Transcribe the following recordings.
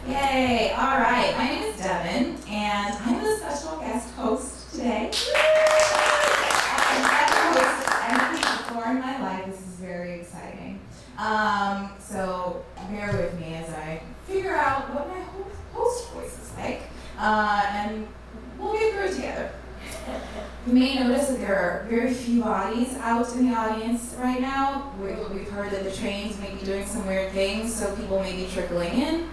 Yay! All right, my name is Devin, and I'm the special guest host today. I've never hosted anything before in my life. This is very exciting. So bear with me as I figure out what my host voice is like, and we'll get through it together. You may notice that there are very few bodies out in the audience right now. We've heard that the trains may be doing some weird things, so people may be trickling in.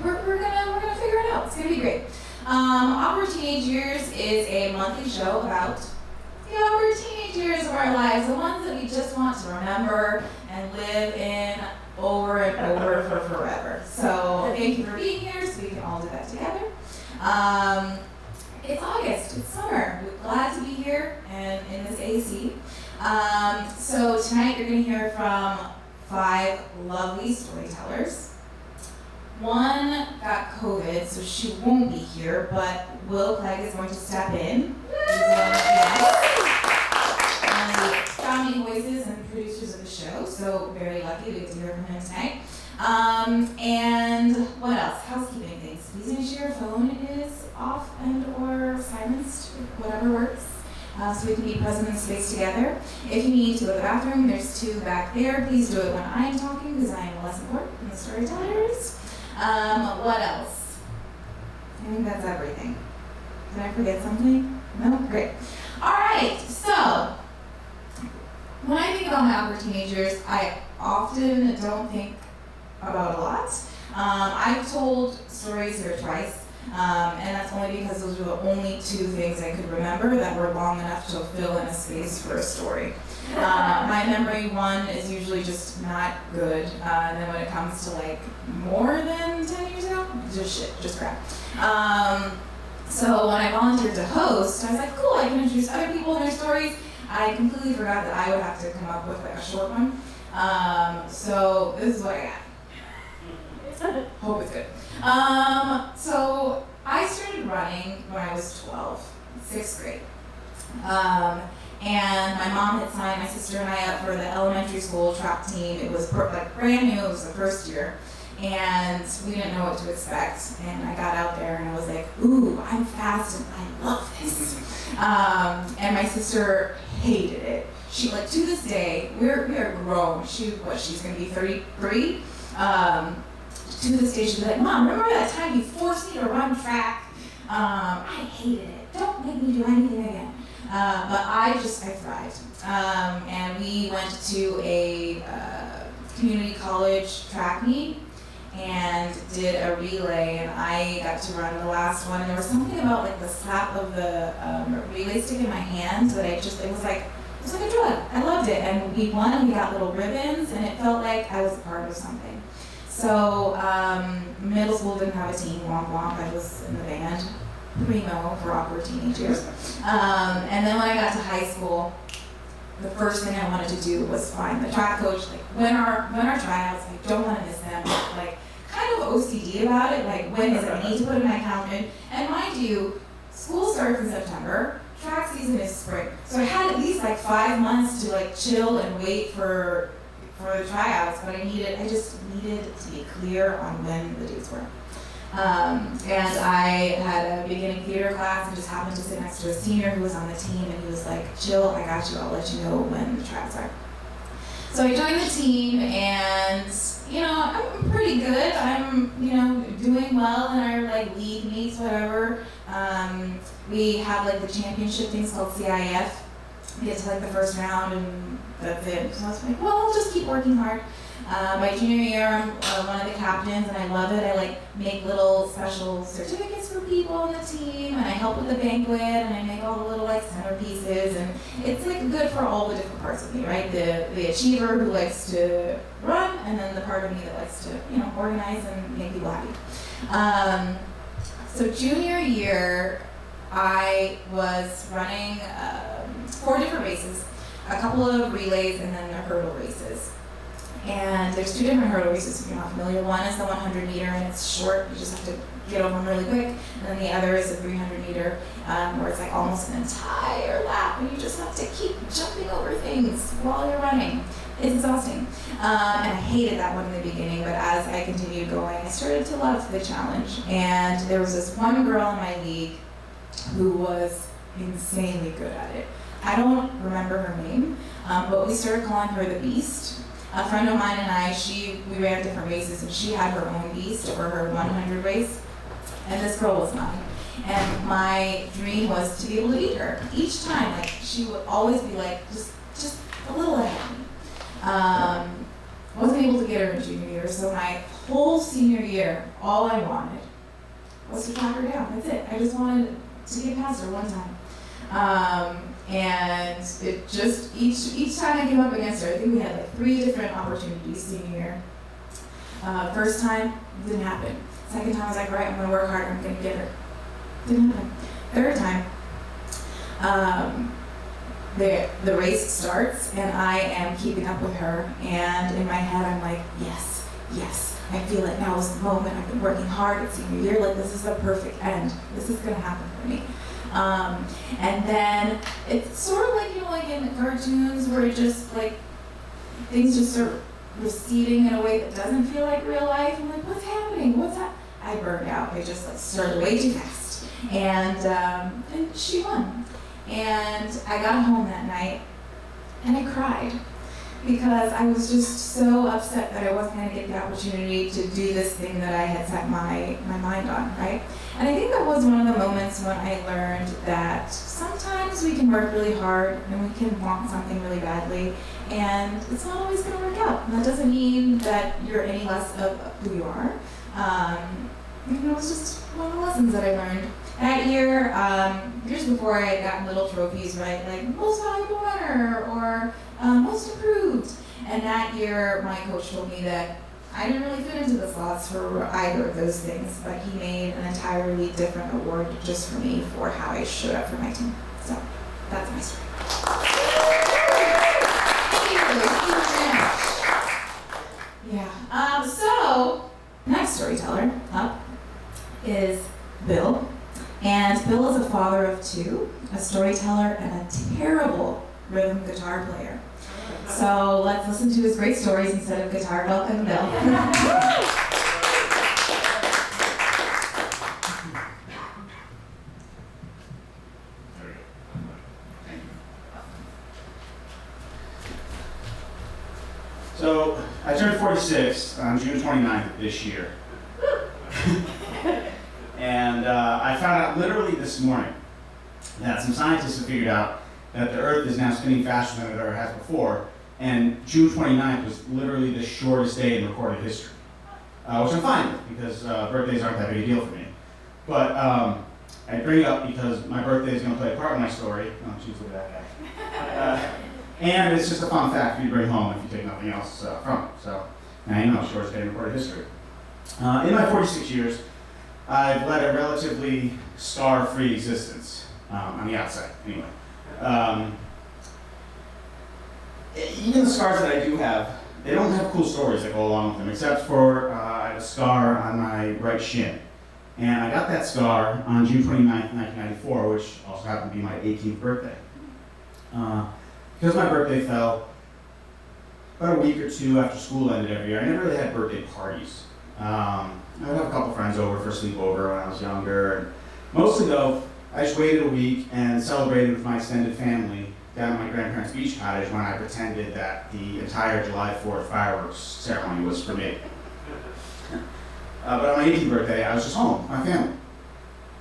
We're gonna figure it out. It's gonna be great. Awkward Teenage Years is a monthly show about the awkward teenage years of our lives, the ones that we just want to remember and live in over and over for forever. So thank you for being here, so we can all do that together. It's August, it's summer. We're glad to be here and in this AC. So tonight you're gonna hear from 5 lovely storytellers. One got COVID, so she won't be here, but Clegg is going to step in. He's one of the founding voices and producers of the show, so very lucky we get to hear from him tonight. And what else? Housekeeping things. Please make sure your phone is off and or silenced, whatever works, so we can be present in space together. If you need to go to the bathroom, there's 2 back there. Please do it when I'm talking, because I am less important than the storytellers. What else? I think that's everything. Did I forget something? No? Great. All right, so when I think about my awkward teenagers, I often don't think about a lot. I've told stories here twice, and that's only because those were the only 2 things I could remember that were long enough to fill in a space for a story. My memory, one, is usually just not good, and then when it comes to like more than 10 years ago, just shit, just crap. So when I volunteered to host, I was like, cool, I can introduce other people and their stories. I completely forgot that I would have to come up with like a short one. So this is what I got. Hope it's good. So I started running when I was 12, 6th grade. And my mom had signed my sister and I up for the elementary school track team. It was like brand new, it was the first year. And we didn't know what to expect. And I got out there and I was like, ooh, I'm fast and I love this. And my sister hated it. She, like, to this day, we are grown. She's gonna be 33. To this day, she'd be like, Mom, remember that time you forced me to run track? I hated it. Don't make me do anything again. But I thrived. And we went to a community college track meet and did a relay, and I got to run the last one. And there was something about like the slap of the relay stick in my hand that it was like a drug. I loved it, and we won, and we got little ribbons, and it felt like I was a part of something. So middle school didn't have a team, womp womp. I was in the band, primo for awkward teenagers. And then when I got to high school, the first thing I wanted to do was find the track coach. Like when our tryouts, I don't want to miss them. Like kind of OCD about it. Like when is it? I need to put in my calendar. And mind you, school starts in September. Track season is spring. So I had at least like 5 months to like chill and wait for the tryouts. But I just needed to be clear on when the dates were. And I had a beginning theater class and just happened to sit next to a senior who was on the team, and he was like, chill, I got you, I'll let you know when the tryouts are. So I joined the team, and I'm pretty good. I'm doing well in our like league meets, whatever. We have like the championship things called CIF. We get to like the first round, and that's it. So I was like, well, I'll just keep working hard. My junior year, I'm one of the captains, and I love it. I like make little special certificates for people on the team, and I help with the banquet, and I make all the little like centerpieces, and it's like good for all the different parts of me, right? The achiever who likes to run, and then the part of me that likes to organize and make people happy. So junior year, I was running 4 different races, a couple of relays, and then the hurdle races. And there's 2 different hurdle races if you're not familiar. One is the 100 meter, and it's short. You just have to get over them really quick. And then the other is the 300 meter, where it's like almost an entire lap, and you just have to keep jumping over things while you're running. It's exhausting. And I hated that one in the beginning, but as I continued going, I started to love the challenge. And there was this one girl in my league who was insanely good at it. I don't remember her name, but we started calling her the Beast. A friend of mine and I, we ran different races, and she had her own beast for her 100 race, and this girl was mine. And my dream was to be able to beat her each time. Like, she would always be like just a little ahead of me. I wasn't able to get her in junior year, so my whole senior year, all I wanted was to track her down. That's it. I just wanted to get past her one time. And it just, each time I came up against her, I think we had like 3 different opportunities senior year. First time, didn't happen. Second time, I was like, right, I'm gonna work hard, I'm gonna get her. Didn't happen. Third time, the race starts and I am keeping up with her, and in my head I'm like, yes, I feel like now is the moment. I've been working hard at senior year, like this is the perfect end. This is gonna happen for me. And then it's sort of like, like in the cartoons where it just like, things just start receding in a way that doesn't feel like real life. I'm like, what's happening? I burned out. I just started way too fast. And she won. And I got home that night and I cried because I was just so upset that I wasn't going to get the opportunity to do this thing that I had set my mind on, right? And I think that was one of the moments when I learned that sometimes we can work really hard and we can want something really badly, and it's not always going to work out. And that doesn't mean that you're any less of who you are. It was just one of the lessons that I learned. That year, years before, I had gotten little trophies, right? Like most valuable runner or most improved. And that year, my coach told me that I didn't really fit into the slots for either of those things, but he made an entirely different award just for me for how I showed up for my team. So that's my story. Yeah. So next storyteller up is Bill. And Bill is a father of 2, a storyteller, and a terrible rhythm guitar player. So let's listen to his great stories instead of guitar. Welcome, Bill. So I turned 46 on June 29th this year. And I found out literally this morning that some scientists have figured out that the Earth is now spinning faster than it ever has before, and June 29th was literally the shortest day in recorded history, which I'm fine with because birthdays aren't that big a deal for me. But I bring it up because my birthday is going to play a part in my story. Oh, geez, look at that guy. And it's just a fun fact for you to bring home if you take nothing else from it. So now you know, shortest day in recorded history. In my 46 years, I've led a relatively scar-free existence, on the outside, anyway. Even the scars that I do have, they don't have cool stories that go along with them, except for I have a scar on my right shin. And I got that scar on June 29th, 1994, which also happened to be my 18th birthday. Because my birthday fell about a week or 2 after school ended every year, I never really had birthday parties. I would have a couple friends over for a sleepover when I was younger. And mostly though, I just waited a week and celebrated with my extended family down at my grandparents' beach cottage when I pretended that the entire July 4th fireworks ceremony was for me. But on my 18th birthday, I was just home with my family.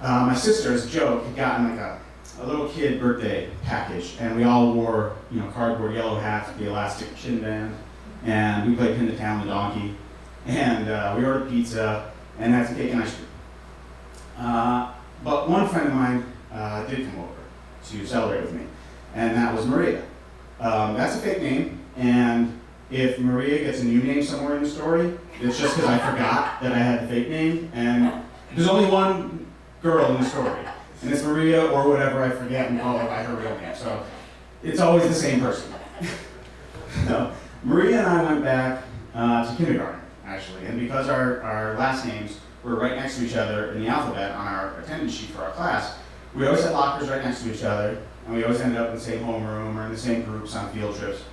My sister, as a joke, had gotten like a little kid birthday package, and we all wore, cardboard yellow hats with the elastic chin band, and we played Pin the Town the Donkey. And we ordered pizza, and had some cake and ice cream. But one friend of mine did come over to celebrate with me, and that was Maria. That's a fake name, and if Maria gets a new name somewhere in the story, it's just because I forgot that I had the fake name, and there's only one girl in the story, and it's Maria or whatever I forget and call her by her real name, so it's always the same person. So, Maria and I went back to kindergarten, actually, and because our last names were right next to each other in the alphabet on our attendance sheet for our class, we always had lockers right next to each other, and we always ended up in the same homeroom or in the same groups on field trips.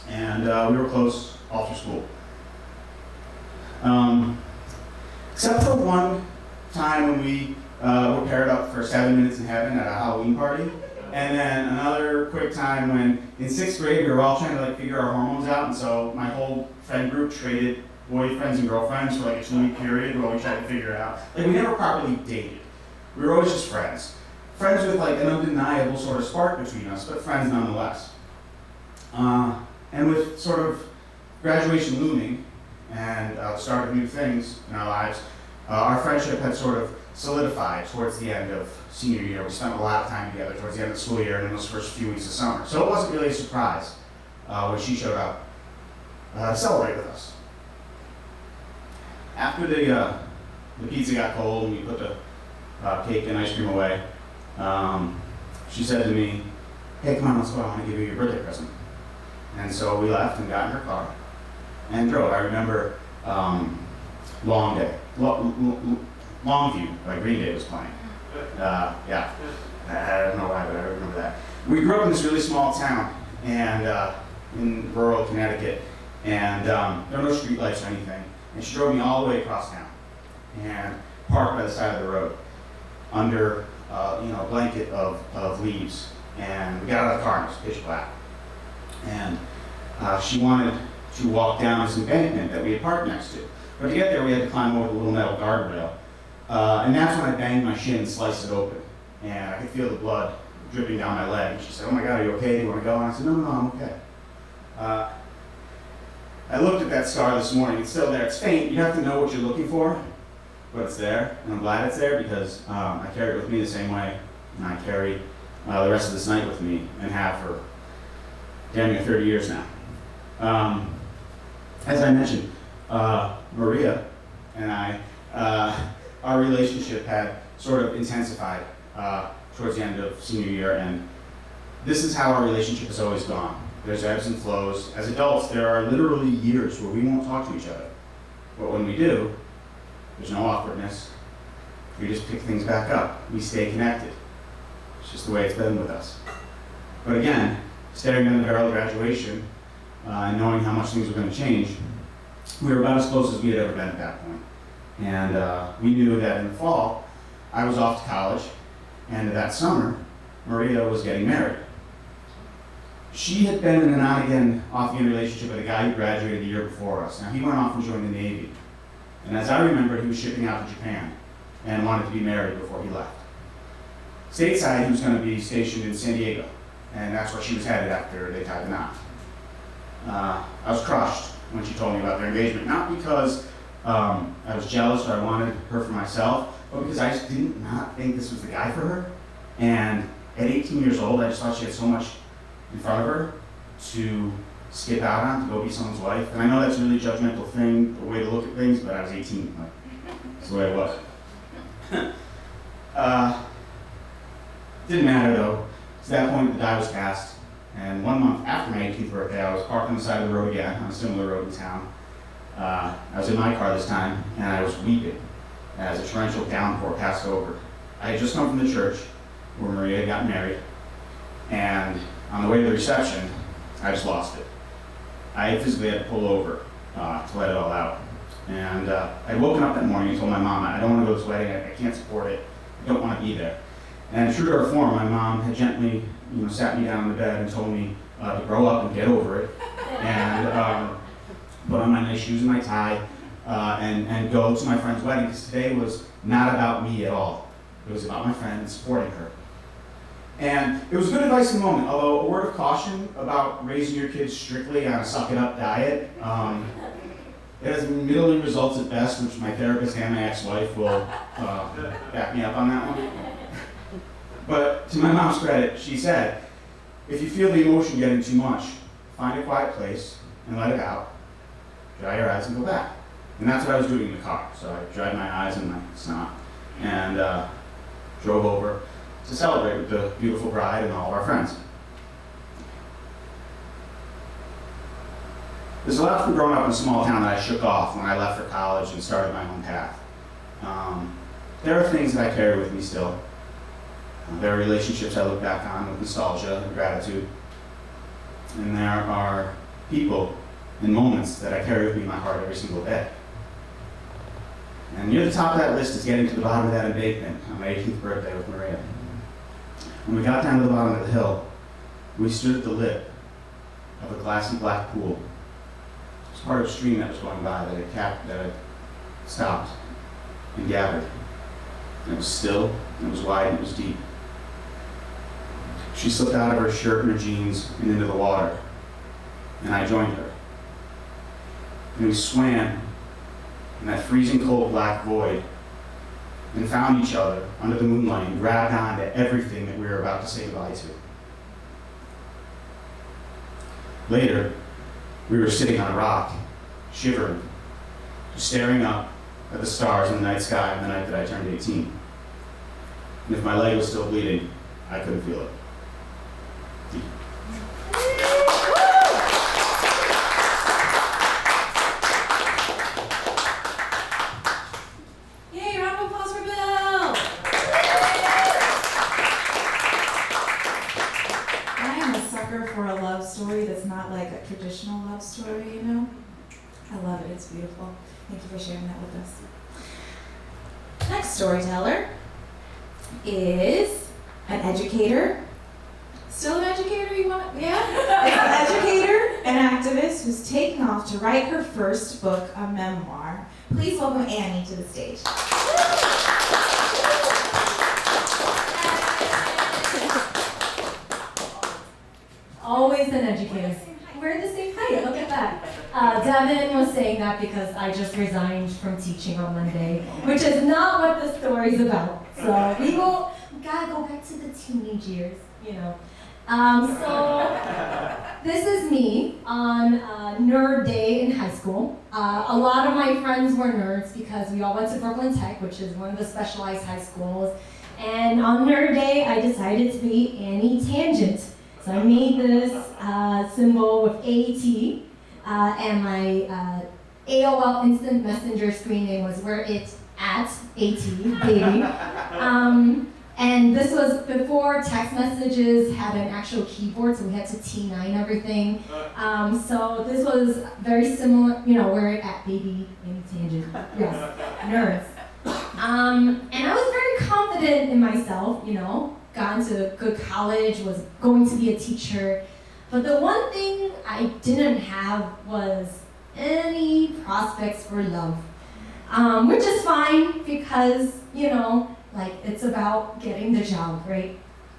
And we were close all through school. Except for one time when we were paired up for 7 minutes in heaven at a Halloween party. And then another quick time when in 6th grade we were all trying to like figure our hormones out, and so my whole friend group traded boyfriends and girlfriends for like a 2-week period while we tried to figure it out. Like we never properly dated. We were always just friends. Friends with like an undeniable sort of spark between us, but friends nonetheless. And with sort of graduation looming and the start of new things in our lives, our friendship had sort of solidified towards the end of senior year. We spent a lot of time together towards the end of the school year and in those first few weeks of summer. So it wasn't really a surprise when she showed up to celebrate with us. After the pizza got cold and we put the cake and ice cream away, she said to me, "Hey, come on, let's go. I want to give you your birthday present." And so we left and got in her car and drove. I remember Longview by Green Day was playing. Yeah, I don't know why, but I remember that. We grew up in this really small town and in rural Connecticut, and there were no street lights or anything. And she drove me all the way across town and parked by the side of the road under a blanket of leaves. And we got out of the car and it was pitch black. And she wanted to walk down this embankment that we had parked next to. But to get there, we had to climb over the little metal guardrail. And that's when I banged my shin and sliced it open. And I could feel the blood dripping down my leg. And she said, "Oh my God, are you okay? Do you want to go?" And I said, No, I'm okay. I looked at that scar this morning. It's still there. It's faint. You have to know what you're looking for, but it's there. And I'm glad it's there because I carry it with me the same way. And I carry the rest of this night with me and have for damn near 30 years now. As I mentioned, Maria and I, our relationship had sort of intensified towards the end of senior year, and this is how our relationship has always gone. There's ebbs and flows. As adults, there are literally years where we won't talk to each other. But when we do, there's no awkwardness. We just pick things back up. We stay connected. It's just the way it's been with us. But again, staring down the barrel of graduation and knowing how much things were going to change, we were about as close as we had ever been at that point. And we knew that in the fall, I was off to college, and that summer, Maria was getting married. She had been in an on-again, off-again relationship with a guy who graduated the year before us. Now, he went off and joined the Navy. And as I remember, he was shipping out to Japan and wanted to be married before he left. Stateside, he was going to be stationed in San Diego, and that's where she was headed after they tied the knot. I was crushed when she told me about their engagement, not because I was jealous or I wanted her for myself, but because I just did not think this was the guy for her. And at 18 years old, I just thought she had so much in front of her to skip out on, to go be someone's wife. And I know that's a really judgmental thing, the way to look at things, but I was 18. That's the way it was. Didn't matter though. To that point, the die was cast. And 1 month after my 18th birthday, I was parked on the side of the road again, on a similar road in town. I was in my car this time, and I was weeping as a torrential downpour passed over. I had just come from the church where Maria had gotten married, and on the way to the reception, I just lost it. I physically had to pull over to let it all out. And I'd woken up that morning and told my mom, "I don't want to go to this wedding, I can't support it, I don't want to be there." And true to her form, my mom had gently sat me down in the bed and told me to grow up and get over it, and put on my nice shoes and my tie, and go to my friend's wedding, because today was not about me at all. It was about my friend and supporting her. And it was good advice in the moment, although a word of caution about raising your kids strictly on a suck-it-up diet. It has middling results at best, which my therapist and my ex-wife will back me up on that one. But to my mom's credit, she said, if you feel the emotion getting too much, find a quiet place and let it out, dry your eyes and go back. And that's what I was doing in the car. So I dried my eyes and my snot and drove over to celebrate with the beautiful bride and all of our friends. There's a lot from growing up in a small town that I shook off when I left for college and started my own path. There are things that I carry with me still. There are relationships I look back on with nostalgia and gratitude. And there are people, and moments that I carry with me in my heart every single day. And near the top of that list is getting to the bottom of that embankment on my 18th birthday with Maria. When we got down to the bottom of the hill, we stood at the lip of a glassy black pool. It was part of a stream that was going by that had stopped and gathered. And it was still, and it was wide, and it was deep. She slipped out of her shirt and her jeans and into the water, and I joined her. And we swam in that freezing cold black void and found each other under the moonlight and grabbed onto everything that we were about to say goodbye to. Later, we were sitting on a rock, shivering, staring up at the stars in the night sky on the night that I turned 18. And if my leg was still bleeding, I couldn't feel it. Yay, round of applause for Bill! I am a sucker for a love story that's not like a traditional love story, you know? I love it, it's beautiful. Thank you for sharing that with us. Next storyteller is an educator. Still an educator, you want? Yeah? An educator, an activist who's taking off to write her first book, a memoir. Please welcome Annie to the stage. Always an educator. We're the same height, look at that. Devin was saying that because I just resigned from teaching on Monday, which is not what the story's about. So we gotta go back to the teenage years, you know. So this is me on nerd day in high school. A lot of my friends were nerds because we all went to Brooklyn Tech, which is one of the specialized high schools. And on nerd day, I decided to be Annie Tangent. So I made this symbol with AT, and my AOL Instant Messenger screen name was where it's at AT, baby. And this was before text messages had an actual keyboard, so we had to T9 everything. So this was very similar, you know, where it at baby, Annie Tangent, yes, nerds. And I was very confident in myself, you know. Got into a good college, was going to be a teacher. But the one thing I didn't have was any prospects for love. Which is fine because, you know, like it's about getting the job, right?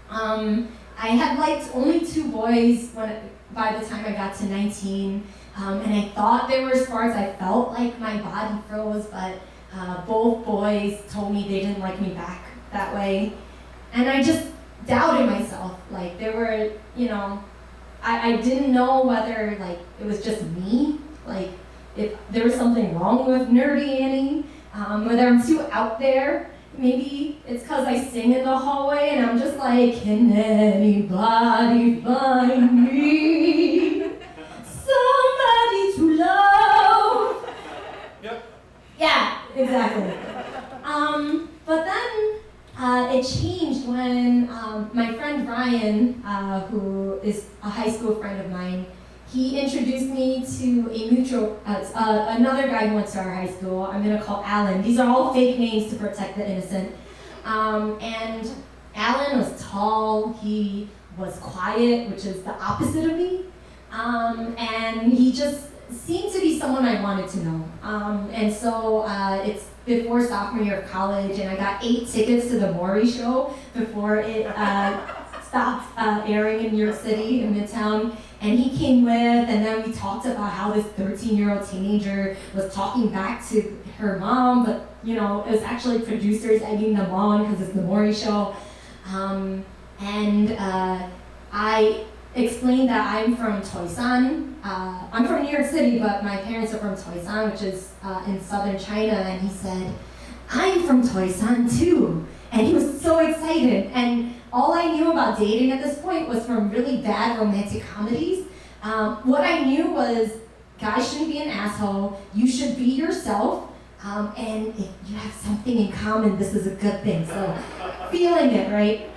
I had liked only 2 boys by the time I got to 19. And I thought they were as far as I felt like my body froze, but both boys told me they didn't like me back that way. And I just doubted myself. Like there were, you know, I didn't know whether like it was just me, like if there was something wrong with nerdy Annie, whether I'm too out there. Maybe it's because I sing in the hallway and I'm just like, can anybody find me somebody to love? Yep. Yeah, exactly. But then it changed when my friend Ryan, who is a high school friend of mine, he introduced me to a mutual, another guy who went to our high school. I'm gonna call Alan. These are all fake names to protect the innocent. And Alan was tall, he was quiet, which is the opposite of me. And he just seemed to be someone I wanted to know. And so it's before sophomore year of college, and I got 8 tickets to the Maury show before it stopped airing in New York City, in Midtown. And he came with, and then we talked about how this 13-year-old teenager was talking back to her mom, but you know, it was actually producers egging them on because it's the Maury show. I explained that I'm from Toisan. I'm from New York City, but my parents are from Toisan, which is in southern China. And he said, I'm from Toisan too. And he was so excited. And all I knew about dating at this point was from really bad romantic comedies. What I knew was guys shouldn't be an asshole. You should be yourself. And if you have something in common, this is a good thing. So feeling it, right?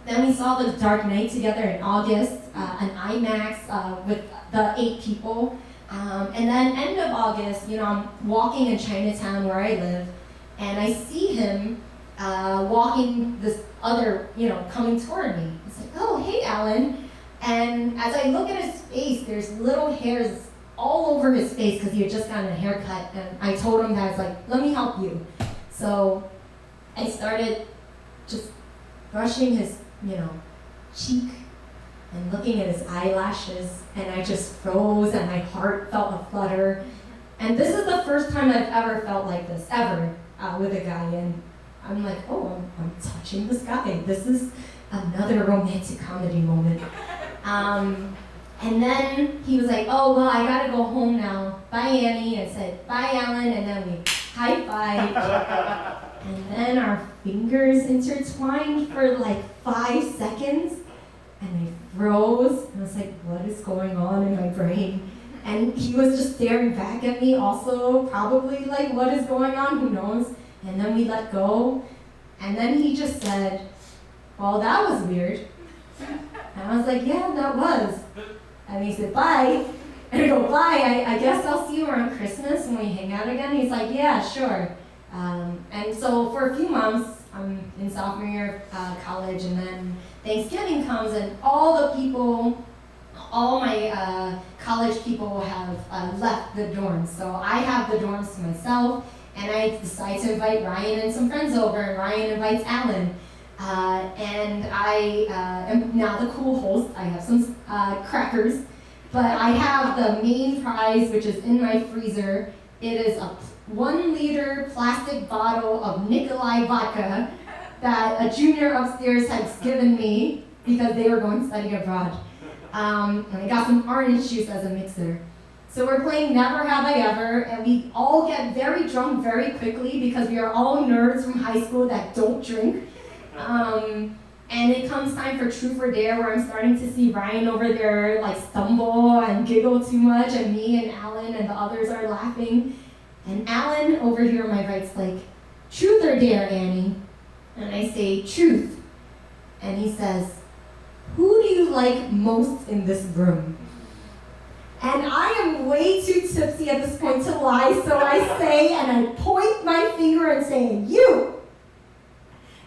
Then we saw The Dark Knight together in August, an IMAX with the 8 people. And then end of August, I'm walking in Chinatown where I live, and I see him walking this other, coming toward me. It's like, oh, hey, Alan. And as I look at his face, there's little hairs all over his face because he had just gotten a haircut. And I told him that I was like, let me help you. So I started just brushing his, cheek and looking at his eyelashes, and I just froze and my heart felt a flutter. And this is the first time I've ever felt like this, ever, with a guy. And I'm like, oh, I'm touching this guy. This is another romantic comedy moment. And then he was like, oh, well, I gotta go home now. Bye, Annie. I said, bye, Alan. And then we high-fived. And then our fingers intertwined for like 5 seconds. And I froze. And I was like, what is going on in my brain? And he was just staring back at me also, probably like, what is going on? Who knows? And then we let go. And then he just said, well, that was weird. And I was like, yeah, that was. And he said, bye. And I go, bye, I guess I'll see you around Christmas when we hang out again. He's like, yeah, sure. And so for a few months, I'm in sophomore year of college, and then Thanksgiving comes, and all my college people have left the dorms. So I have the dorms to myself, and I decide to invite Ryan and some friends over, and Ryan invites Alan. And I am now the cool host. I have some crackers, but I have the main prize, which is in my freezer. It is a 1-liter plastic bottle of Nikolai vodka that a junior upstairs had given me because they were going to study abroad. And I got some orange juice as a mixer. So we're playing Never Have I Ever, and we all get very drunk very quickly because we are all nerds from high school that don't drink. And it comes time for Truth or Dare, where I'm starting to see Ryan over there like stumble and giggle too much, and me and Alan and the others are laughing. And Alan over here on my right's like, Truth or Dare, Annie? And I say, Truth. And he says, who do you like most in this room? And I am way too tipsy at this point to lie, so I say, and I point my finger and say, you!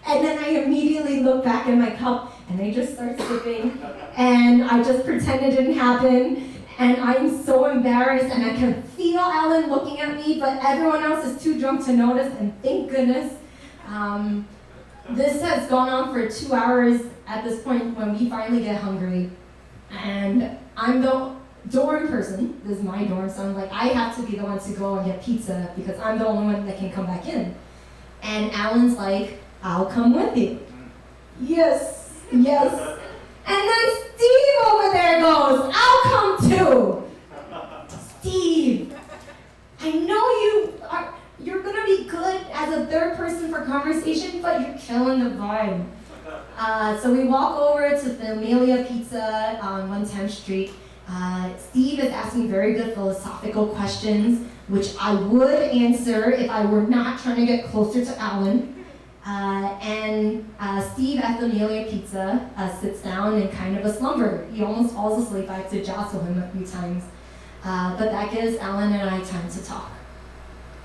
And then I immediately look back at my cup, and I just start sipping, and I just pretend it didn't happen, and I'm so embarrassed, and I can feel Alan looking at me, but everyone else is too drunk to notice, and thank goodness. This has gone on for 2 hours at this point when we finally get hungry, and I'm the dorm person. This is my dorm, so I'm like, I have to be the one to go and get pizza because I'm the only one that can come back in. And Alan's like, I'll come with you. Yes. And then Steve over there goes, I'll come too. Steve, I know you're gonna be good as a third person for conversation, but you're killing the vibe. So we walk over to Familia Pizza on 110th Street. Steve is asking very good philosophical questions, which I would answer if I were not trying to get closer to Alan. Steve at Familia Pizza sits down in kind of a slumber. He almost falls asleep. I have to jostle him a few times. But that gives Alan and I time to talk.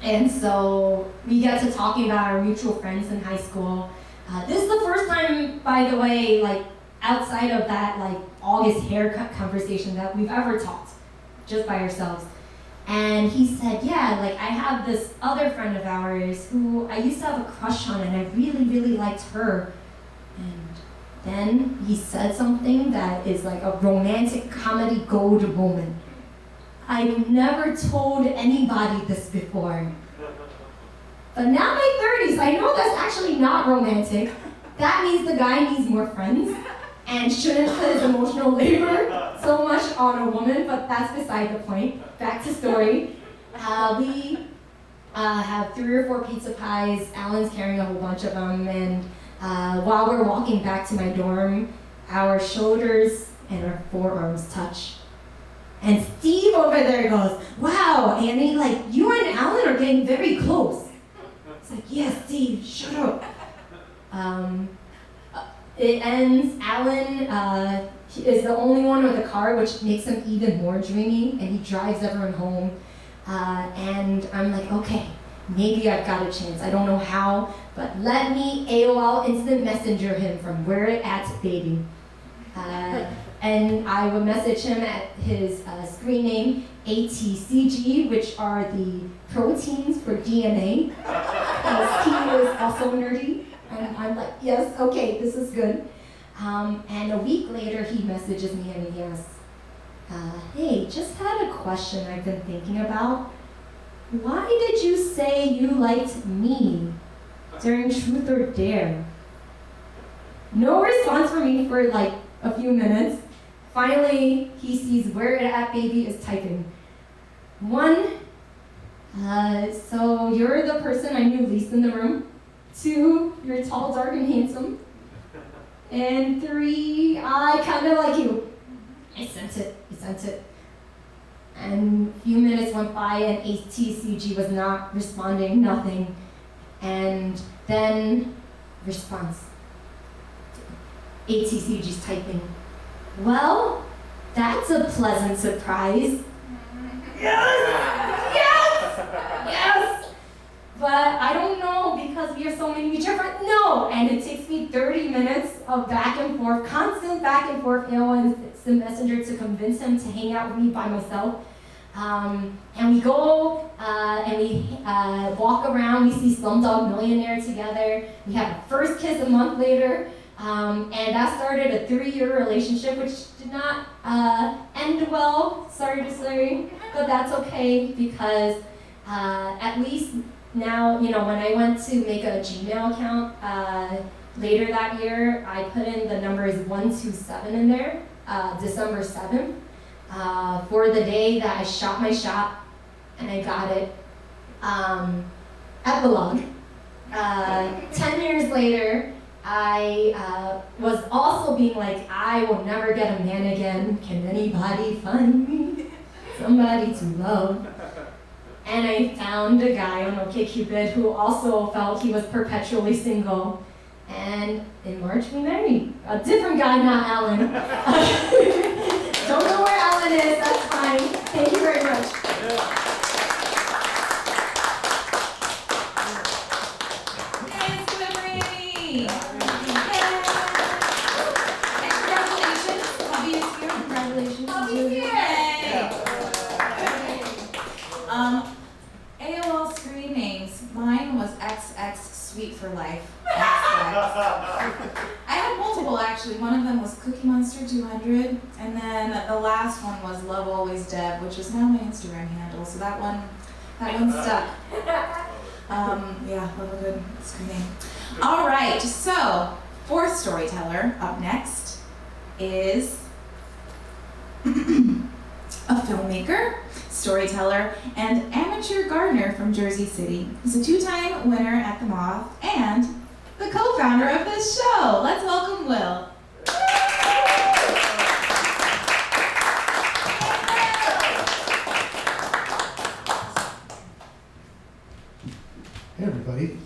And so we get to talking about our mutual friends in high school. This is the first time, by the way, like outside of that like August haircut conversation that we've ever talked, just by ourselves. And he said, yeah, like I have this other friend of ours who I used to have a crush on, and I really, really liked her. And then he said something that is like a romantic comedy gold moment. I've never told anybody this before. But now in my 30s, I know that's actually not romantic. That means the guy needs more friends and shouldn't put his emotional labor so much on a woman, but that's beside the point. Back to story. We have 3 or 4 pizza pies. Alan's carrying a whole bunch of them, and while we're walking back to my dorm, our shoulders and our forearms touch. And Steve over there goes, wow, Annie, like you and Alan are getting very close. It's like, yeah, Steve, shut up. it ends, Alan is the only one with a car, which makes him even more dreamy, and he drives everyone home. And I'm like, okay, maybe I've got a chance. I don't know how, but let me AOL Instant Messenger him from where it at, baby. And I would message him at his screen name, ATCG, which are the proteins for DNA, because he is also nerdy. And I'm like, yes, okay, this is good. And a week later, he messages me and he asks, hey, just had a question I've been thinking about. Why did you say you liked me during Truth or Dare? No response from me for like a few minutes. Finally, he sees where it at, baby is typing. 1, so you're the person I knew least in the room. 2, you're tall, dark, and handsome. And 3, I kind of like you. I sent it. And a few minutes went by and ATCG was not responding, nothing. And then, response. ATCG's typing. Well, that's a pleasant surprise. Yes! But I don't know because we are so many different. No! And it takes me 30 minutes of back and forth, constant back and forth, Instant Messenger to convince him to hang out with me by myself. And we go and we walk around. We see Slumdog Millionaire together. We have a first kiss a month later. And that started a 3-year relationship, which did not end well, sorry to say, but that's okay because at least now, you know, when I went to make a Gmail account later that year, I put in the numbers 127 in there, December 7th, for the day that I shot my shot and I got it. Epilogue. 10 years later, I was also being like, I will never get a man again. Can anybody find me somebody to love? And I found a guy on OkCupid who also felt he was perpetually single. And in March we married. A different guy, not Alan. Don't know where Alan is, that's fine. Thank you very much. AOL screen names. Mine was XX Sweet for Life. I had multiple actually. One of them was Cookie Monster 200, and then the last one was Love Always Deb, which is now my Instagram handle. So that one stuck. Yeah, love a good screen name. All right, so fourth storyteller up next is a filmmaker, storyteller, and amateur gardener from Jersey City. He's a 2-time winner at the Moth and the co-founder of this show. Let's welcome Will. Hey everybody.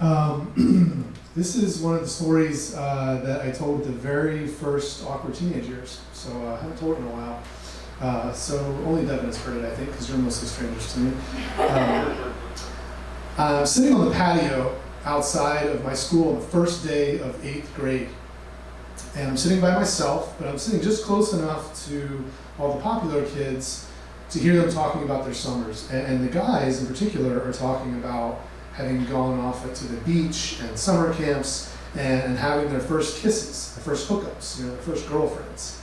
This is one of the stories that I told the very first Awkward Teenage Years. So I haven't told it in a while. So only Devin has heard it, I think, because you're mostly strangers to me. I'm sitting on the patio outside of my school on the first day of 8th grade. And I'm sitting by myself, but I'm sitting just close enough to all the popular kids to hear them talking about their summers. And the guys in particular are talking about having gone off to the beach and summer camps and having their first kisses, their first hookups, their first girlfriends.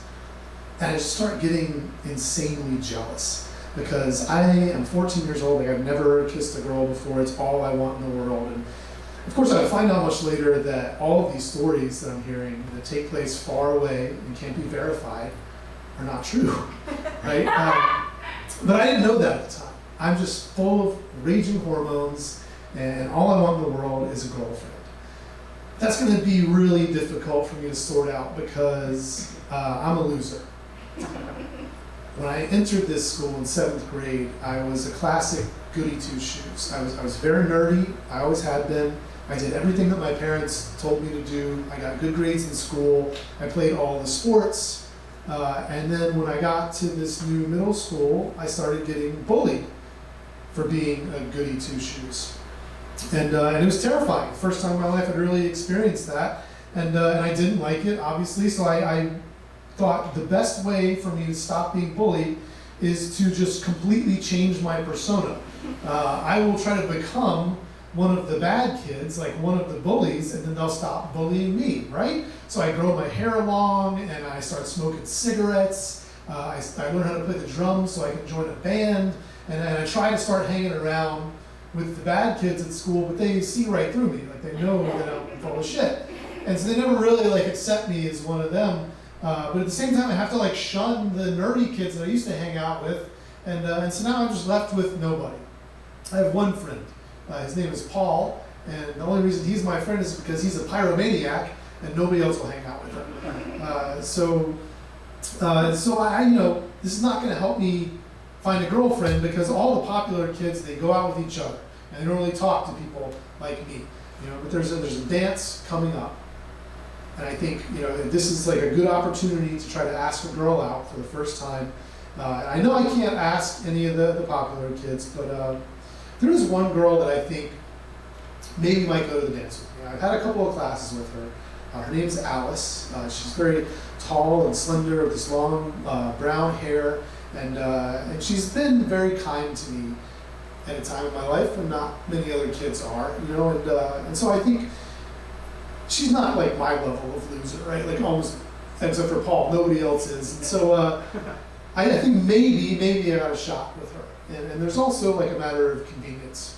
And I just start getting insanely jealous because I am 14 years old, like I've never kissed a girl before, it's all I want in the world. And of course I find out much later that all of these stories that I'm hearing that take place far away and can't be verified are not true, right? But I didn't know that at the time. I'm just full of raging hormones and all I want in the world is a girlfriend. That's going to be really difficult for me to sort out because I'm a loser. When I entered this school in 7th grade, I was a classic goody two-shoes. I was very nerdy, I always had been, I did everything that my parents told me to do. I got good grades in school. I played all the sports. And then when I got to this new middle school, I started getting bullied for being a goody two-shoes. And it was terrifying. First time in my life I'd really experienced that. And I didn't like it, obviously, so I thought the best way for me to stop being bullied is to just completely change my persona. I will try to become one of the bad kids, like one of the bullies, and then they'll stop bullying me, right? So I grow my hair long, and I start smoking cigarettes. I learn how to play the drums so I can join a band, and I try to start hanging around with the bad kids at school, but they see right through me, like they know that I'm full of shit. And so they never really like accept me as one of them. But at the same time, I have to like shun the nerdy kids that I used to hang out with, and so now I'm just left with nobody. I have one friend. His name is Paul, and the only reason he's my friend is because he's a pyromaniac, and nobody else will hang out with him. So I this is not going to help me find a girlfriend because all the popular kids, they go out with each other, and they don't really talk to people like me. But there's a dance coming up. And I think, this is like a good opportunity to try to ask a girl out for the first time. I know I can't ask any of the popular kids, but there is one girl that I think maybe might go to the dance with me. I've had a couple of classes with her. Her name's Alice. She's very tall and slender with this long brown hair, and she's been very kind to me at a time in my life when not many other kids are, and so I think she's not like my level of loser, right? Like almost, except for Paul, nobody else is. And so I think maybe I got a shot with her. And there's also like a matter of convenience.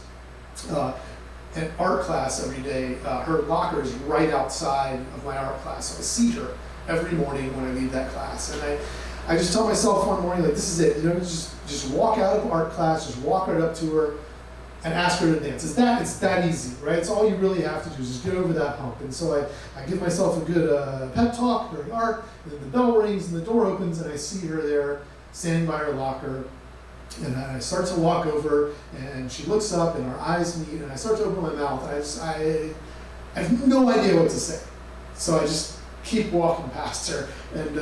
At art class every day, her locker is right outside of my art class. So I see her every morning when I leave that class. And I just tell myself one morning, like, this is it. Just walk out of art class, just walk right up to her, and ask her to dance. It's that easy, right? It's all you really have to do is just get over that hump. And so I give myself a good pep talk during art, and then the bell rings and the door opens, and I see her there standing by her locker. And I start to walk over, and she looks up, and our eyes meet, and I start to open my mouth, and I have no idea what to say. So I just keep walking past her, and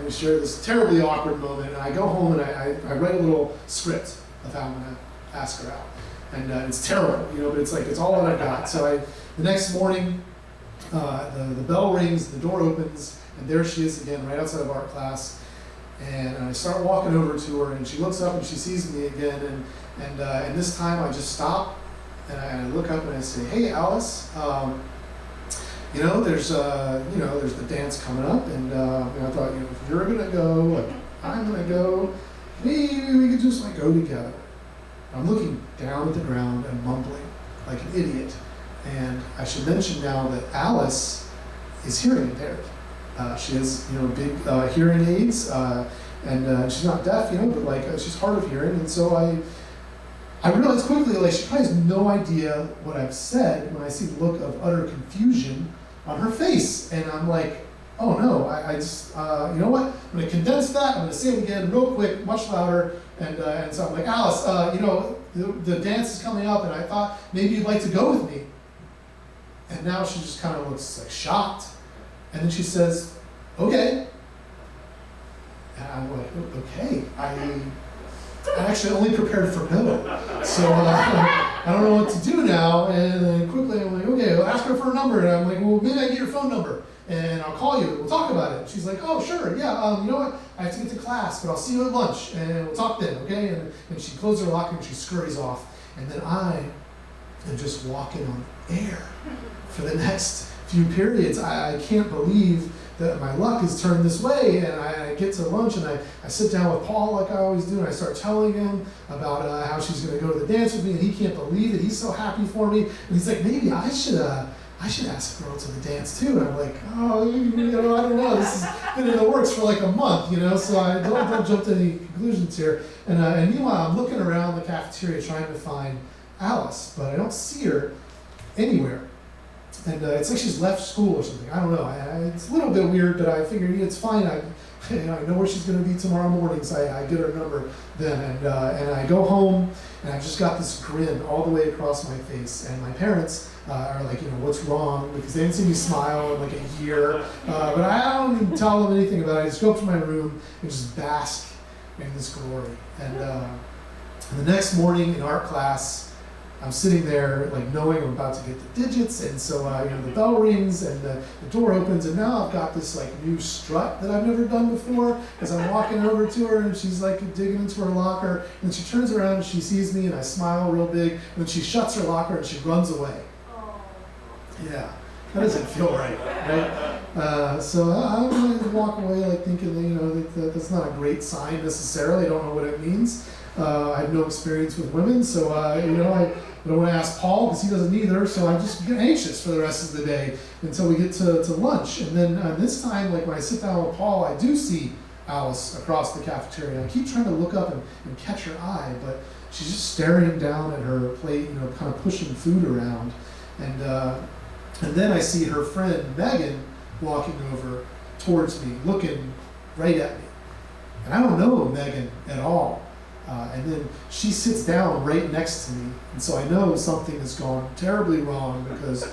we share this terribly awkward moment, and I go home, and I write a little script of how I'm going to ask her out. And it's terrible, but it's all that I got. So the next morning, the bell rings, the door opens, and there she is again, right outside of art class. And I start walking over to her, and she looks up and she sees me again, and this time I just stop, and I look up and I say, "Hey, Alice, there's the dance coming up, and I thought, if you're gonna go, like I'm gonna go, maybe we could just like go together." I'm looking down at the ground and mumbling like an idiot. And I should mention now that Alice is hearing impaired. She has, big hearing aids, and she's not deaf, but like she's hard of hearing. And so I realized quickly, like she probably has no idea what I've said when I see the look of utter confusion on her face. And I'm like, oh no, I just, you know what? I'm going to condense that. I'm going to say it again real quick, much louder. And so I'm like, Alice, the dance is coming up, and I thought maybe you'd like to go with me. And now she just kind of looks like shocked. And then she says, okay. And I'm like, okay. I actually only prepared for no. So I don't know what to do now. And then quickly I'm like, okay, I'll ask her for a number. And I'm like, well, maybe I can get your phone number, and I'll call you. We'll talk about it. And she's like, oh, sure, yeah. You know what? I have to get to class, but I'll see you at lunch, and we'll talk then, okay? And she closes her locker and she scurries off. And then I am just walking on air for the next few periods. I can't believe that my luck has turned this way, and I get to lunch, and I sit down with Paul like I always do, and I start telling him about how she's going to go to the dance with me, and he can't believe it. He's so happy for me, and he's like, maybe I should ask a girl to the dance too. And I'm like, oh, I don't know. This has been in the works for like a month, so I don't jump to any conclusions here. And meanwhile, I'm looking around the cafeteria trying to find Alice, but I don't see her anywhere. And it's like she's left school or something. I don't know. It's a little bit weird, but I figured it's fine. And I know where she's going to be tomorrow morning, so I get her number then. And I go home, and I've just got this grin all the way across my face. And my parents are like, what's wrong? Because they didn't see me smile in like a year. But I don't even tell them anything about it. I just go up to my room and just bask in this glory. And the next morning in art class, I'm sitting there like knowing I'm about to get the digits, and so the bell rings and the door opens, and now I've got this like new strut that I've never done before as I'm walking over to her, and she's like digging into her locker, and she turns around and she sees me, and I smile real big, and then she shuts her locker and she runs away. Yeah, that doesn't feel right? So I'm going to walk away like thinking that's not a great sign necessarily. I don't know what it means. I have no experience with women, so I don't want to ask Paul because he doesn't either. So I just get anxious for the rest of the day until we get to lunch. And then this time, like when I sit down with Paul, I do see Alice across the cafeteria. I keep trying to look up and catch her eye, but she's just staring down at her plate, kind of pushing food around. And then I see her friend Megan walking over towards me, looking right at me. And I don't know Megan at all. And then she sits down right next to me, and so I know something has gone terribly wrong because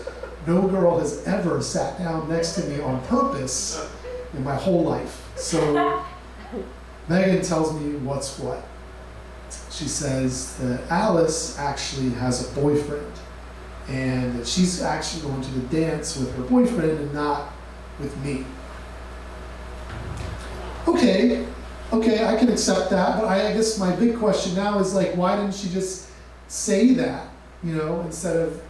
no girl has ever sat down next to me on purpose in my whole life. So Megan tells me what's what. She says that Alice actually has a boyfriend, and that she's actually going to the dance with her boyfriend and not with me. Okay, I can accept that, but I guess my big question now is like, why didn't she just say that, instead of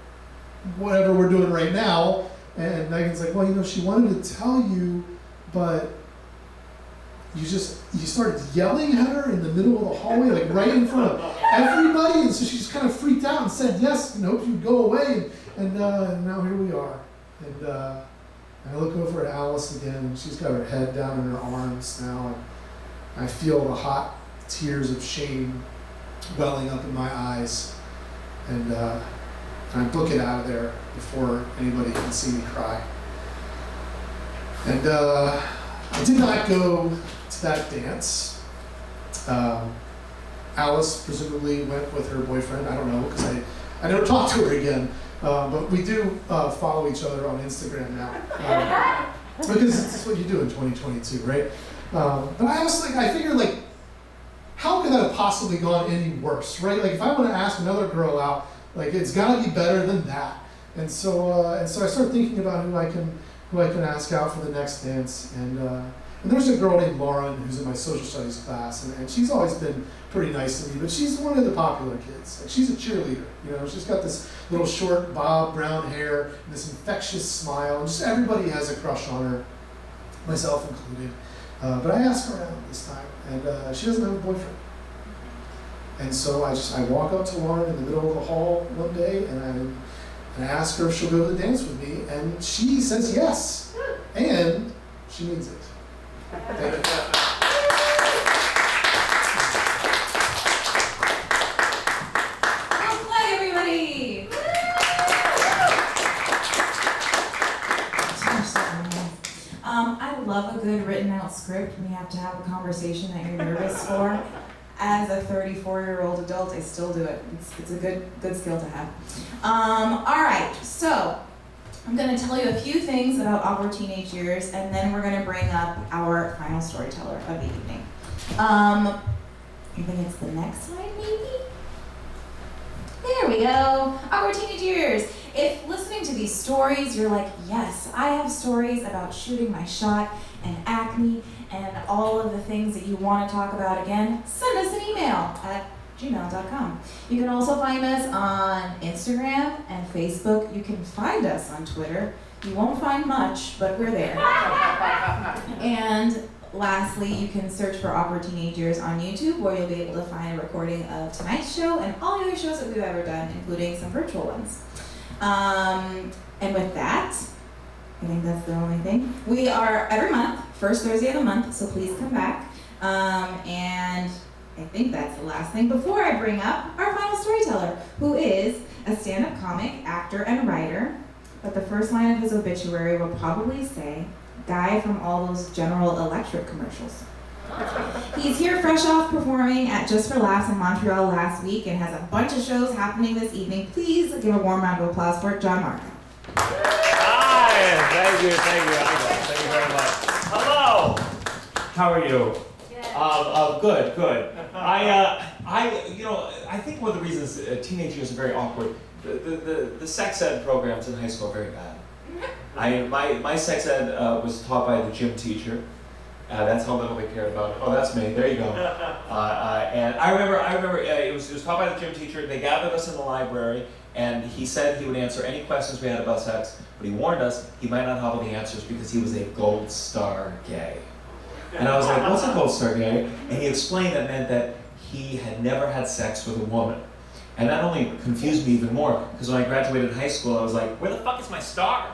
whatever we're doing right now? And Megan's like, well, she wanted to tell you, but you started yelling at her in the middle of the hallway, like right in front of everybody, and so she just kind of freaked out and said yes, and hoped you'd go away, and now here we are. And I look over at Alice again, and she's got her head down in her arms now, and I feel the hot tears of shame welling up in my eyes, and I book it out of there before anybody can see me cry. And I did not go to that dance. Alice presumably went with her boyfriend. I don't know, because I never talked to her again. But we do follow each other on Instagram now, because it's what you do in 2022, right? But I figured, like, how could that have possibly gone any worse, right? Like, if I want to ask another girl out, like, it's got to be better than that. And so I started thinking about who I can ask out for the next dance. And there's a girl named Lauren who's in my social studies class, and she's always been pretty nice to me, but she's one of the popular kids. Like, she's a cheerleader, she's got this little short bob brown hair and this infectious smile, and just everybody has a crush on her, myself included. But I asked her out this time, and she doesn't have a boyfriend. And so I walk up to Lauren in the middle of the hall one day, and I ask her if she'll go to the dance with me, and she says yes, and she means it. Thank you. Clegg, everybody! I love a good written out script when you have to have a conversation that you're nervous for. As a 34-year-old adult, I still do it. It's a good skill to have. All right, so I'm going to tell you a few things about awkward teenage years, and then we're going to bring up our final storyteller of the evening. I think it's the next slide, maybe? There we go. Awkward teenage years. If listening to these stories, you're like, yes, I have stories about shooting my shot and acne and all of the things that you want to talk about again, send us an email at gmail.com. You can also find us on Instagram and Facebook. You can find us on Twitter. You won't find much, but we're there. And lastly, you can search for Awkward Teenage Years on YouTube, where you'll be able to find a recording of tonight's show and all the other shows that we've ever done, including some virtual ones. And with that, I think that's the only thing. We are every month, first Thursday of the month, so please come back. And I think that's the last thing before I bring up our final storyteller, who is a stand-up comic, actor, and writer. But the first line of his obituary will probably say, guy from all those General Electric commercials. He's here fresh off performing at Just for Laughs in Montreal last week and has a bunch of shows happening this evening. Please give a warm round of applause for Gianmarco. Hi, thank you very much. Hello, how are you? Good. I think one of the reasons teenage years are very awkward. The sex ed programs in high school are very bad. My sex ed was taught by the gym teacher. That's how little they cared about it. Oh, that's me. There you go. And I remember it was taught by the gym teacher. They gathered us in the library, and he said he would answer any questions we had about sex, but he warned us he might not have all the answers because he was a gold star gay. And I was like, what's a gold star gay? And he explained that meant that he had never had sex with a woman. And that only confused me even more, because when I graduated high school, I was like, where the fuck is my star?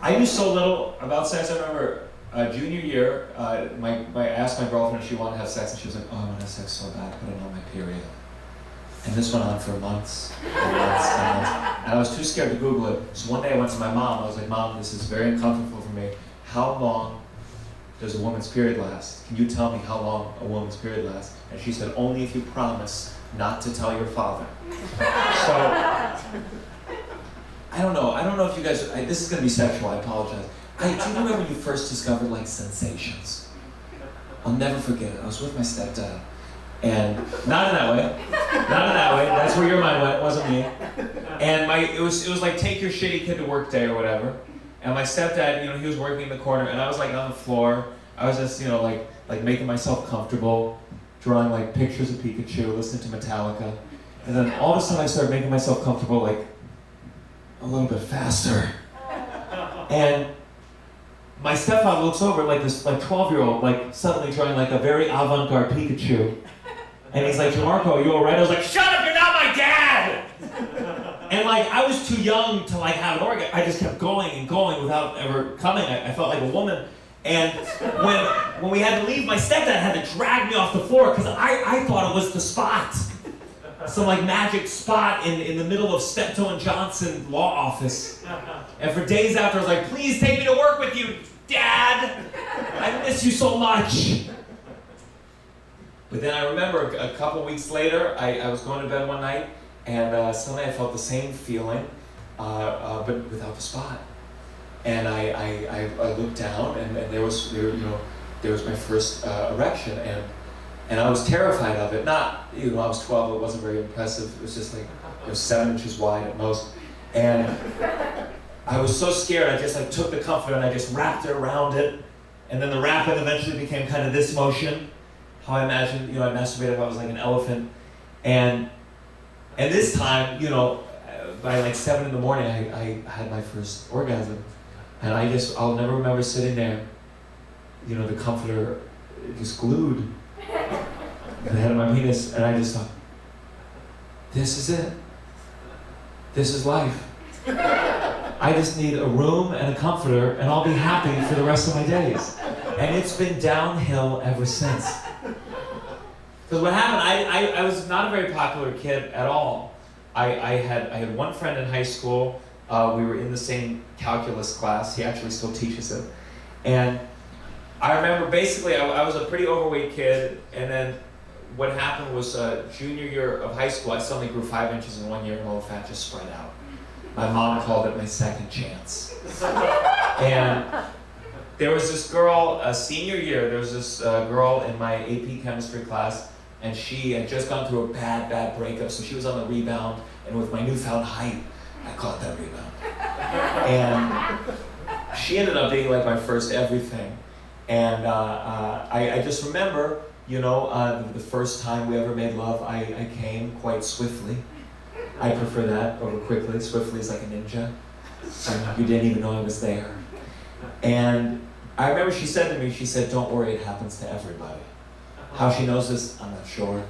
I knew so little about sex. I remember junior year, I asked my girlfriend if she wanted to have sex, and she was like, oh, I want to have sex so bad, but I don't know my period. And this went on for months and months and months. And I was too scared to Google it. So one day I went to my mom. I was like, Mom, this is very uncomfortable for me. How long does a woman's period last? Can you tell me how long a woman's period lasts? And she said, only if you promise not to tell your father. So, I don't know if you guys, this is gonna be sexual, I apologize. Do you remember when you first discovered like sensations? I'll never forget it. I was with my stepdad. And not in that way, that's where your mind went, wasn't me. And it was like take your shitty kid to work day or whatever. And my stepdad, he was working in the corner, and I was like on the floor. I was just, like making myself comfortable, drawing like pictures of Pikachu, listening to Metallica. And then all of a sudden I started making myself comfortable like a little bit faster. And my stepfather looks over like this 12-year-old, like suddenly drawing like a very avant-garde Pikachu. And he's like, Gianmarco, are you all right? I was like, shut up, you're not my dad! And like, I was too young to like have an orgasm. I just kept going and going without ever coming. I felt like a woman. And when we had to leave, my stepdad had to drag me off the floor because I thought it was the spot. Some like magic spot in the middle of Steptoe and Johnson law office. And for days after, I was like, please take me to work with you, Dad! I miss you so much. But then I remember a couple weeks later, I was going to bed one night, and suddenly I felt the same feeling, but without the spot. And I looked down, and there was my first erection, and I was terrified of it. Not, I was 12, it wasn't very impressive. It was just like, it was 7 inches wide at most. And I was so scared, I just like took the comforter and I just wrapped it around it. And then the wrapping eventually became kind of this motion. How I imagined, I masturbated if I was like an elephant. And this time, by like 7 in the morning, I had my first orgasm. And I'll never remember sitting there, the comforter just glued at the head of my penis, and I just thought, this is it. This is life. I just need a room and a comforter, and I'll be happy for the rest of my days. And it's been downhill ever since. Because what happened, I was not a very popular kid at all. I had one friend in high school. We were in the same calculus class. He actually still teaches it. And I remember basically I was a pretty overweight kid, and then what happened was junior year of high school, I suddenly grew 5 inches in 1 year and all the fat just spread out. My mom called it my second chance. And there was this girl, senior year, there was this girl in my AP chemistry class, and she had just gone through a bad breakup, so she was on the rebound, and with my newfound height, I caught that rebound. And she ended up being like my first everything. And I just remember, the first time we ever made love, I came quite swiftly. I prefer that over quickly. Swiftly is like a ninja. You didn't even know I was there. And I remember she said to me, don't worry, it happens to everybody. How she knows this, I'm not sure.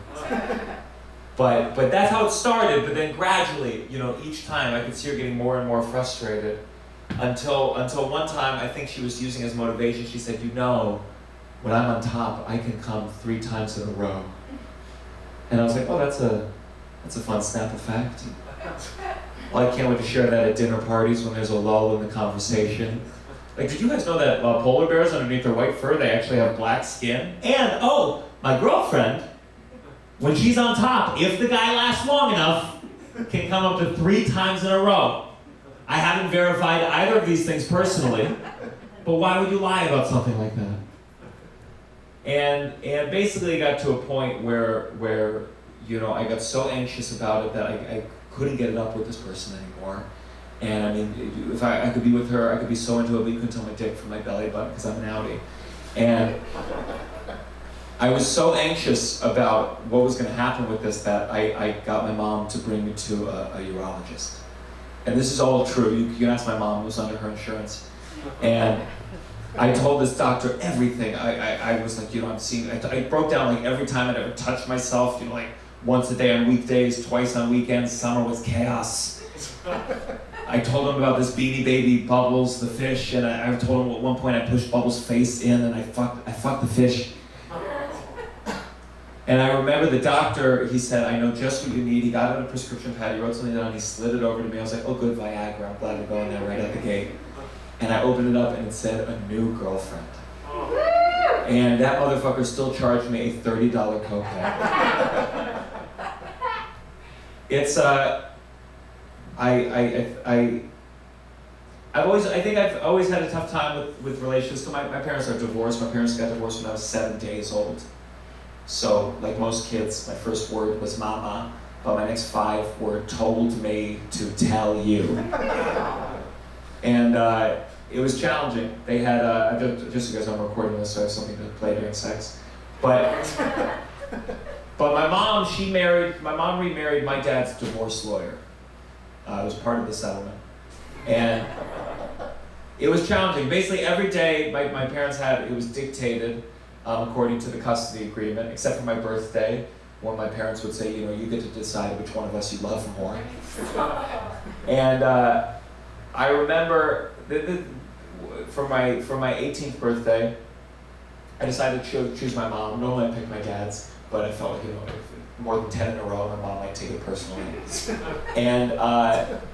But that's how it started. But then gradually, each time I could see her getting more and more frustrated until one time, I think she was using as motivation. She said, when I'm on top, I can come 3 times in a row. And I was like, oh, that's a fun Snapple fact. Well, I can't wait to share that at dinner parties when there's a lull in the conversation. Like, did you guys know that polar bears, underneath their white fur, they actually have black skin? And, oh, my girlfriend, when she's on top, if the guy lasts long enough, can come up to 3 times in a row. I haven't verified either of these things personally, but why would you lie about something like that? And basically it got to a point where I got so anxious about it that I couldn't get it up with this person anymore. And I mean, if I could be with her, I could be so into it, but you couldn't tell my dick from my belly button because I'm an outie. And I was so anxious about what was going to happen with this that I got my mom to bring me to a urologist. And this is all true. You can ask my mom, it was under her insurance. And I told this doctor everything. I was like, I broke down like every time I'd ever touched myself, like once a day on weekdays, twice on weekends. Summer was chaos. I told him about this Beanie Baby Bubbles, the fish, and I told him at one point I pushed Bubbles' face in and I fucked the fish. And I remember the doctor, he said, I know just what you need. He got out a prescription pad, he wrote something down, he slid it over to me. I was like, oh good, Viagra, I'm glad to go in there right at the gate. And I opened it up and it said, a new girlfriend. And that motherfucker still charged me a $30 copay. It's, I've always had a tough time with relationships. My parents are divorced. My parents got divorced when I was 7 days old. So, like most kids, my first word was mama, but my next 5 were told me to tell you. And it was challenging. They had, just because I'm recording this, so I have something to play during sex. But my mom, my mom remarried my dad's divorce lawyer. It was part of the settlement. And it was challenging. Basically every day my parents it was dictated according to the custody agreement, except for my birthday, when my parents would say, you get to decide which one of us you love more. And I remember for my 18th birthday, I decided to choose my mom. Normally I pick my dad's, but I felt like, more than 10 in a row, my mom might take it personally. And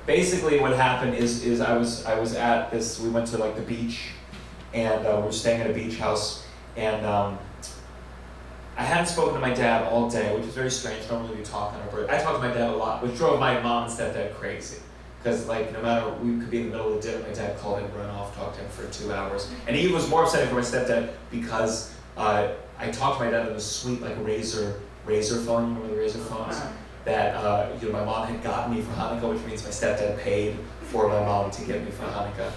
basically what happened is I was at this, we went to like the beach, and we were staying at a beach house, and I hadn't spoken to my dad all day, which is very strange. Normally we talk on our birthday. I talked to my dad a lot, which drove my mom and stepdad crazy. Because like no matter, we could be in the middle of dinner, my dad called in, run off, talked to him for 2 hours. And he was more upset for my stepdad because I talked to my dad on this sweet like razor phone, you remember the razor phones? That my mom had gotten me for Hanukkah, which means my stepdad paid for my mom to get me for Hanukkah.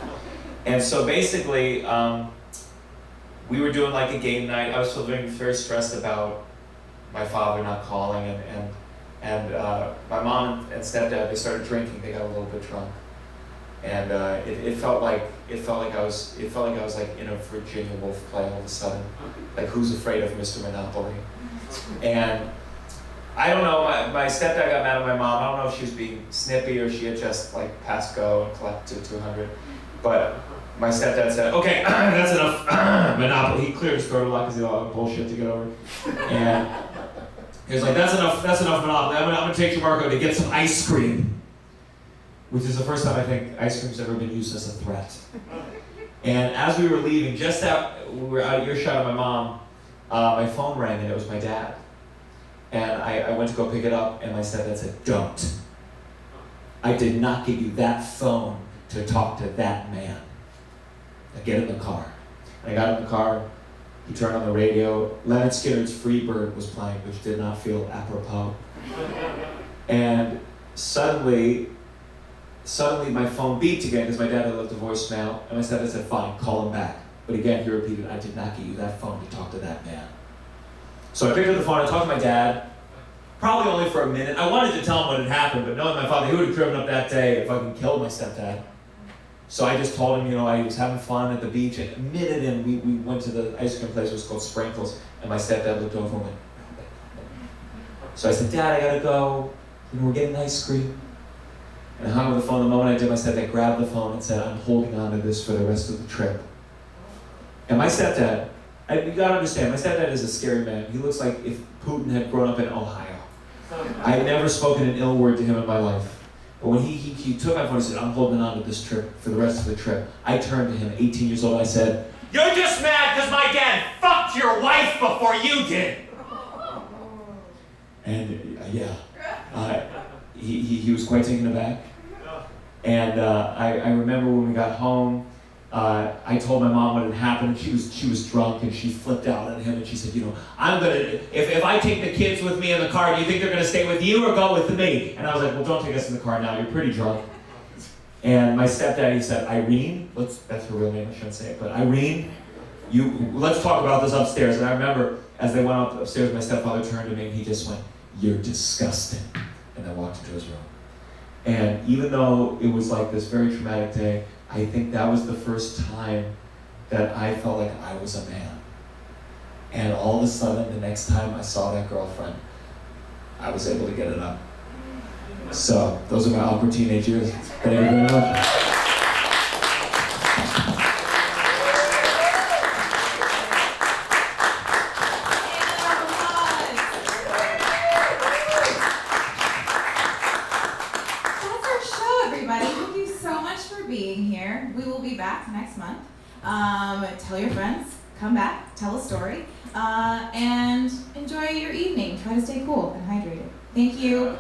And so basically, we were doing like a game night. I was feeling very stressed about my father not calling, and my mom and stepdad, they started drinking. They got a little bit drunk, and it felt like I was like in a Virginia Woolf play all of a sudden, like Who's Afraid of Mr. Monopoly. And I don't know, my stepdad got mad at my mom. I don't know if she was being snippy or she had just like passed go and collected 200. But my stepdad said, okay, that's enough Monopoly. He cleared his throat a lot because he had a lot of bullshit to get over. And he was like, that's enough Monopoly. I'm gonna take Gianmarco to get some ice cream. Which is the first time I think ice cream's ever been used as a threat. And as we were leaving, we were out of earshot of my mom, my phone rang and it was my dad. And I went to go pick it up and my stepdad said, don't. I did not give you that phone to talk to that man. Now get in the car. And I got in the car, he turned on the radio, Leonard Skinner's Free Bird was playing, which did not feel apropos. And suddenly my phone beeped again because my dad had left a voicemail, and my stepdad said, fine, call him back. But again, he repeated, I did not give you that phone to talk to that man. So I picked up the phone, I talked to my dad, probably only for a minute. I wanted to tell him what had happened, but knowing my father, he would have driven up that day if I could kill my stepdad. So I just told him, I was having fun at the beach, and a minute in, we went to the ice cream place, it was called Sprinkles, and my stepdad looked over and went, so I said, Dad, I gotta go, we're getting ice cream. And I hung up the phone. The moment I did, my stepdad grabbed the phone and said, I'm holding on to this for the rest of the trip. And my stepdad, you gotta understand, my stepdad is a scary man. He looks like if Putin had grown up in Ohio. I had never spoken an ill word to him in my life. But when he took my phone, he said, I'm holding on to this trip for the rest of the trip. I turned to him, 18 years old, and I said, you're just mad because my dad fucked your wife before you did. And he was quite taken aback. And I remember when we got home, I told my mom what had happened. She was drunk and she flipped out at him and she said, I'm gonna, if I take the kids with me in the car, do you think they're gonna stay with you or go with me? And I was like, well, don't take us in the car now, you're pretty drunk. And my stepdaddy said, Irene, that's her real name, I shouldn't say it, but Irene, let's talk about this upstairs. And I remember as they went up upstairs, my stepfather turned to me and he just went, you're disgusting. And then walked into his room. And even though it was like this very traumatic day, I think that was the first time that I felt like I was a man. And all of a sudden, the next time I saw that girlfriend, I was able to get it up. So, those are my awkward teenage years. Thank you very much. Being here. We will be back next month. Tell your friends, come back, tell a story, and enjoy your evening. Try to stay cool and hydrated. Thank you.